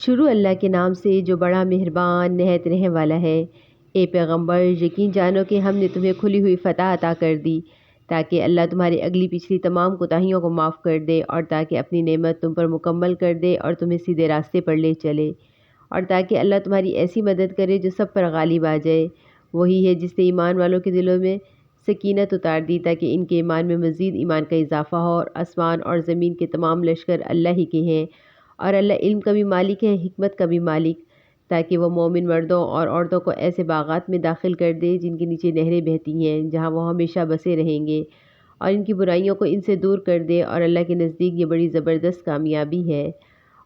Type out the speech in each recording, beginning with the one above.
شروع اللہ کے نام سے جو بڑا مہربان نہایت رحم والا ہے۔ اے پیغمبر، یقین جانو کہ ہم نے تمہیں کھلی ہوئی فتح عطا کر دی تاکہ اللہ تمہاری اگلی پچھلی تمام کوتاہیوں کو معاف کر دے، اور تاکہ اپنی نعمت تم پر مکمل کر دے اور تمہیں سیدھے راستے پر لے چلے، اور تاکہ اللہ تمہاری ایسی مدد کرے جو سب پر غالب آ جائے۔ وہی ہے جس نے ایمان والوں کے دلوں میں سکینت اتار دی تاکہ ان کے ایمان میں مزید ایمان کا اضافہ ہو، اور آسمان اور زمین کے تمام لشکر اللہ ہی کے ہیں، اور اللہ علم کا بھی مالک ہے، حکمت کا بھی مالک، تاکہ وہ مومن مردوں اور عورتوں کو ایسے باغات میں داخل کر دے جن کے نیچے نہریں بہتی ہیں، جہاں وہ ہمیشہ بسے رہیں گے، اور ان کی برائیوں کو ان سے دور کر دے، اور اللہ کے نزدیک یہ بڑی زبردست کامیابی ہے۔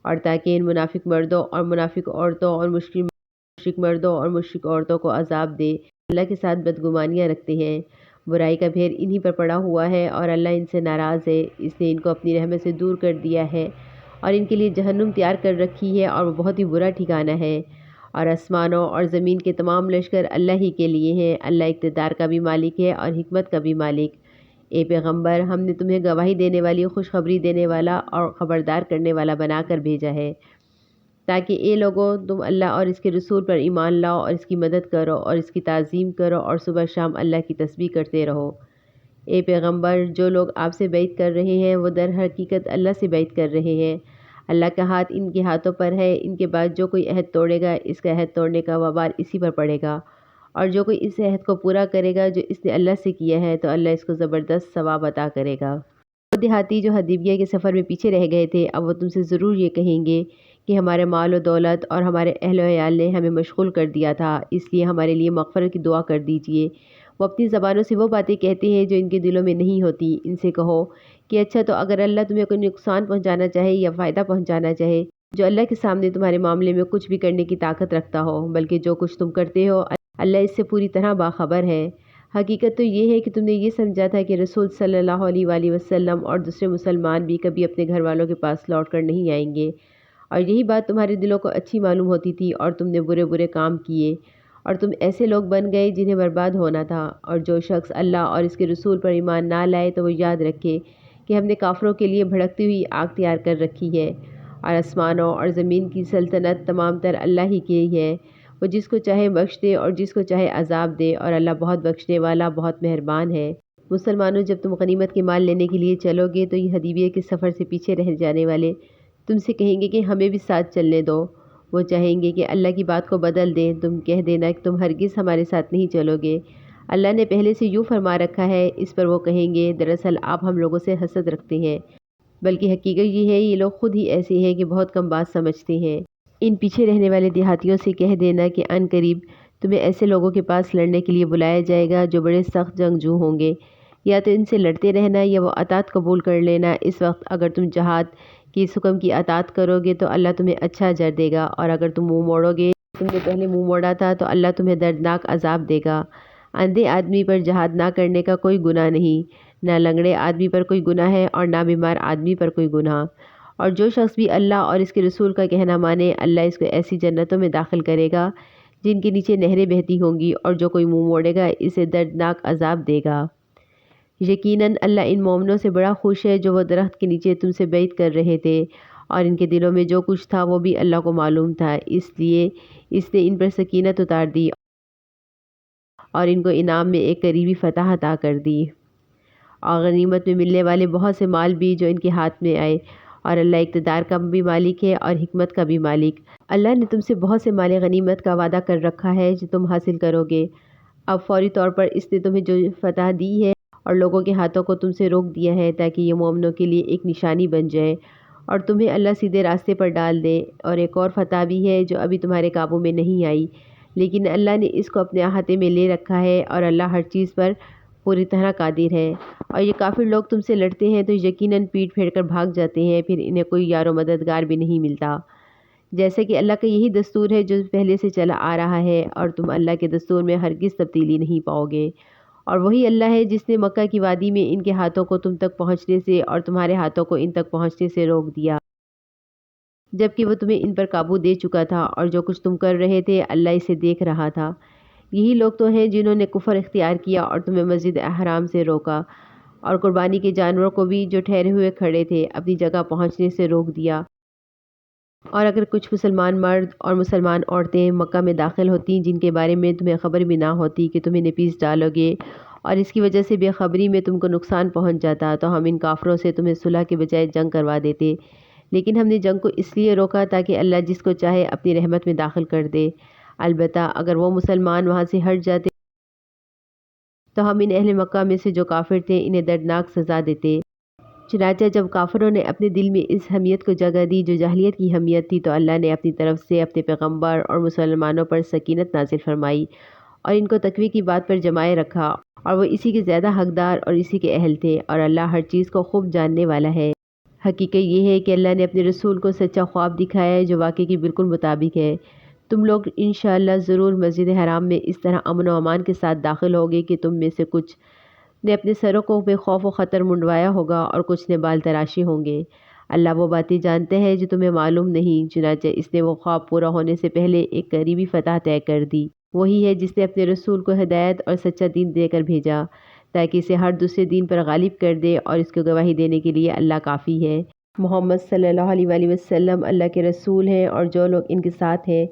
اور تاکہ ان منافق مردوں اور منافق عورتوں اور مشرک مردوں اور مشرک عورتوں کو عذاب دے، اللہ کے ساتھ بدگمانیاں رکھتے ہیں۔ برائی کا بھیر انہی پر پڑا ہوا ہے، اور اللہ ان سے ناراض ہے، اس نے ان کو اپنی رحمت سے دور کر دیا ہے، اور ان کے لیے جہنم تیار کر رکھی ہے، اور وہ بہت ہی برا ٹھکانہ ہے۔ اور آسمانوں اور زمین کے تمام لشکر اللہ ہی کے لیے ہیں، اللہ اقتدار کا بھی مالک ہے اور حکمت کا بھی مالک۔ اے پیغمبر، ہم نے تمہیں گواہی دینے والی، خوشخبری دینے والا اور خبردار کرنے والا بنا کر بھیجا ہے، تاکہ اے لوگوں، تم اللہ اور اس کے رسول پر ایمان لاؤ اور اس کی مدد کرو اور اس کی تعظیم کرو، اور صبح شام اللہ کی تسبیح کرتے رہو۔ اے پیغمبر، جو لوگ آپ سے بیعت کر رہے ہیں وہ در حقیقت اللہ سے بیعت کر رہے ہیں۔ اللہ کا ہاتھ ان کے ہاتھوں پر ہے، ان کے بعد جو کوئی عہد توڑے گا اس کا عہد توڑنے کا وبال اسی پر پڑے گا، اور جو کوئی اس عہد کو پورا کرے گا جو اس نے اللہ سے کیا ہے تو اللہ اس کو زبردست ثواب عطا کرے گا۔ وہ دیہاتی جو حدیبیہ کے سفر میں پیچھے رہ گئے تھے، اب وہ تم سے ضرور یہ کہیں گے کہ ہمارے مال و دولت اور ہمارے اہل و عیال نے ہمیں مشغول کر دیا تھا، اس لیے ہمارے لیے مغفرت کی دعا کر دیجیے۔ وہ اپنی زبانوں سے وہ باتیں کہتے ہیں جو ان کے دلوں میں نہیں ہوتی۔ ان سے کہو کہ اچھا، تو اگر اللہ تمہیں کوئی نقصان پہنچانا چاہے یا فائدہ پہنچانا چاہے، جو اللہ کے سامنے تمہارے معاملے میں کچھ بھی کرنے کی طاقت رکھتا ہو، بلکہ جو کچھ تم کرتے ہو اللہ اس سے پوری طرح باخبر ہے۔ حقیقت تو یہ ہے کہ تم نے یہ سمجھا تھا کہ رسول صلی اللہ علیہ وآلہ وسلم اور دوسرے مسلمان بھی کبھی اپنے گھر والوں کے پاس لوٹ کر نہیں آئیں گے، اور یہی بات تمہارے دلوں کو اچھی معلوم ہوتی تھی، اور تم نے برے برے کام کیے، اور تم ایسے لوگ بن گئے جنہیں برباد ہونا تھا۔ اور جو شخص اللہ اور اس کے رسول پر ایمان نہ لائے تو وہ یاد رکھے کہ ہم نے کافروں کے لیے بھڑکتی ہوئی آگ تیار کر رکھی ہے، اور آسمانوں اور زمین کی سلطنت تمام تر اللہ ہی کی ہے، وہ جس کو چاہے بخش دے اور جس کو چاہے عذاب دے، اور اللہ بہت بخشنے والا، بہت مہربان ہے۔ مسلمانوں، جب تم غنیمت کے مال لینے کے لیے چلو گے تو یہ حدیبیہ کے سفر سے پیچھے رہ جانے والے تم سے کہیں گے کہ ہمیں بھی ساتھ چلنے دو۔ وہ چاہیں گے کہ اللہ کی بات کو بدل دیں، تم کہہ دینا کہ تم ہرگز ہمارے ساتھ نہیں چلو گے، اللہ نے پہلے سے یوں فرما رکھا ہے۔ اس پر وہ کہیں گے دراصل آپ ہم لوگوں سے حسد رکھتے ہیں، بلکہ حقیقت یہ ہے یہ لوگ خود ہی ایسے ہیں کہ بہت کم بات سمجھتے ہیں۔ ان پیچھے رہنے والے دیہاتیوں سے کہہ دینا کہ عن قریب تمہیں ایسے لوگوں کے پاس لڑنے کے لیے بلایا جائے گا جو بڑے سخت جنگجو ہوں گے، یا تو ان سے لڑتے رہنا یا وہ اطاعت قبول کر لینا۔ اس وقت اگر تم جہاد کی اس حکم کی اطاعت کرو گے تو اللہ تمہیں اچھا اجر دے گا، اور اگر تم منہ موڑو گے، تم نے پہلے منہ موڑا تھا، تو اللہ تمہیں دردناک عذاب دے گا۔ اندھے آدمی پر جہاد نہ کرنے کا کوئی گناہ نہیں، نہ لنگڑے آدمی پر کوئی گناہ ہے، اور نہ بیمار آدمی پر کوئی گناہ۔ اور جو شخص بھی اللہ اور اس کے رسول کا کہنا مانے، اللہ اس کو ایسی جنتوں میں داخل کرے گا جن کے نیچے نہریں بہتی ہوں گی، اور جو کوئی منہ موڑے گا اسے دردناک عذاب دے گا۔ یقیناً اللہ ان مومنوں سے بڑا خوش ہے جو وہ درخت کے نیچے تم سے بیعت کر رہے تھے، اور ان کے دلوں میں جو کچھ تھا وہ بھی اللہ کو معلوم تھا، اس لیے اس نے ان پر سکینت اتار دی اور ان کو انعام میں ایک قریبی فتح عطا کر دی، اور غنیمت میں ملنے والے بہت سے مال بھی جو ان کے ہاتھ میں آئے، اور اللہ اقتدار کا بھی مالک ہے اور حکمت کا بھی مالک۔ اللہ نے تم سے بہت سے مال غنیمت کا وعدہ کر رکھا ہے جو تم حاصل کرو گے۔ اب فوری طور پر اس نے تمہیں جو فتح دی ہے اور لوگوں کے ہاتھوں کو تم سے روک دیا ہے تاکہ یہ مومنوں کے لیے ایک نشانی بن جائے اور تمہیں اللہ سیدھے راستے پر ڈال دے۔ اور ایک اور فتح بھی ہے جو ابھی تمہارے قابو میں نہیں آئی، لیکن اللہ نے اس کو اپنے احاطے میں لے رکھا ہے، اور اللہ ہر چیز پر پوری طرح قادر ہے۔ اور یہ کافر لوگ تم سے لڑتے ہیں تو یقیناً پیٹ پھیر کر بھاگ جاتے ہیں، پھر انہیں کوئی یار و مددگار بھی نہیں ملتا، جیسے کہ اللہ کا یہی دستور ہے جو پہلے سے چلا آ رہا ہے، اور تم اللہ کے دستور میں ہرگز تبدیلی نہیں پاؤ گے۔ اور وہی اللہ ہے جس نے مکہ کی وادی میں ان کے ہاتھوں کو تم تک پہنچنے سے اور تمہارے ہاتھوں کو ان تک پہنچنے سے روک دیا، جبکہ وہ تمہیں ان پر قابو دے چکا تھا، اور جو کچھ تم کر رہے تھے اللہ اسے دیکھ رہا تھا۔ یہی لوگ تو ہیں جنہوں نے کفر اختیار کیا اور تمہیں مسجد حرام سے روکا، اور قربانی کے جانوروں کو بھی جو ٹھہرے ہوئے کھڑے تھے اپنی جگہ پہنچنے سے روک دیا، اور اگر کچھ مسلمان مرد اور مسلمان عورتیں مکہ میں داخل ہوتی جن کے بارے میں تمہیں خبر بھی نہ ہوتی کہ تم انہیں پیس ڈالو گے اور اس کی وجہ سے بے خبری میں تم کو نقصان پہنچ جاتا، تو ہم ان کافروں سے تمہیں صلح کے بجائے جنگ کروا دیتے، لیکن ہم نے جنگ کو اس لیے روکا تاکہ اللہ جس کو چاہے اپنی رحمت میں داخل کر دے۔ البتہ اگر وہ مسلمان وہاں سے ہٹ جاتے تو ہم ان اہل مکہ میں سے جو کافر تھے انہیں دردناک سزا دیتے۔ چنانچہ جب کافروں نے اپنے دل میں اس حمیت کو جگہ دی جو جاہلیت کی حمیت تھی، تو اللہ نے اپنی طرف سے اپنے پیغمبر اور مسلمانوں پر سکینت نازل فرمائی اور ان کو تقوی کی بات پر جمائے رکھا، اور وہ اسی کے زیادہ حقدار اور اسی کے اہل تھے، اور اللہ ہر چیز کو خوب جاننے والا ہے۔ حقیقت یہ ہے کہ اللہ نے اپنے رسول کو سچا خواب دکھایا ہے جو واقعے کے بالکل مطابق ہے۔ تم لوگ انشاءاللہ ضرور مسجد حرام میں اس طرح امن و امان کے ساتھ داخل ہوگے کہ تم میں سے کچھ نے اپنے سروں کو بے خوف و خطر منڈوایا ہوگا اور کچھ نے بال تراشے ہوں گے۔ اللہ وہ باتیں جانتے ہیں جو تمہیں معلوم نہیں، چنانچہ اس نے وہ خواب پورا ہونے سے پہلے ایک قریبی فتح طے کر دی۔ وہی ہے جس نے اپنے رسول کو ہدایت اور سچا دین دے کر بھیجا تاکہ اسے ہر دوسرے دین پر غالب کر دے، اور اس کو گواہی دینے کے لیے اللہ کافی ہے۔ محمد صلی اللہ علیہ وآلہ وسلم اللہ کے رسول ہیں، اور جو لوگ ان کے ساتھ ہیں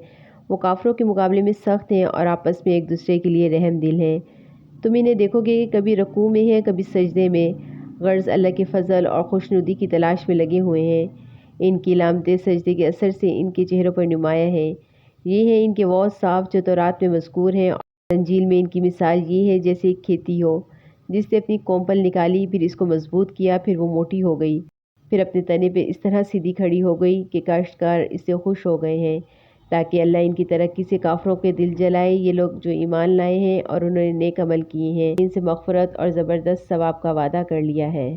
وہ کافروں کے مقابلے میں سخت ہیں اور آپس میں ایک دوسرے کے لیے رحم دل ہیں۔ تم انہیں دیکھو گے کہ کبھی رکوع میں ہیں کبھی سجدے میں، غرض اللہ کے فضل اور خوشنودی کی تلاش میں لگے ہوئے ہیں۔ ان کی علامتیں سجدے کے اثر سے ان کے چہروں پر نمایاں ہیں۔ یہ ہیں ان کے وہ صاف جو تورات میں مذکور ہیں، اور انجیل میں ان کی مثال یہ ہے جیسے ایک کھیتی ہو جس نے اپنی کومپل نکالی، پھر اس کو مضبوط کیا، پھر وہ موٹی ہو گئی، پھر اپنے تنے پہ اس طرح سیدھی کھڑی ہو گئی کہ کاشتکار اس سے خوش ہو گئے ہیں، تاکہ اللہ ان کی ترقی سے کافروں کے دل جلائے۔ یہ لوگ جو ایمان لائے ہیں اور انہوں نے نیک عمل کیے ہیں، ان سے مغفرت اور زبردست ثواب کا وعدہ کر لیا ہے۔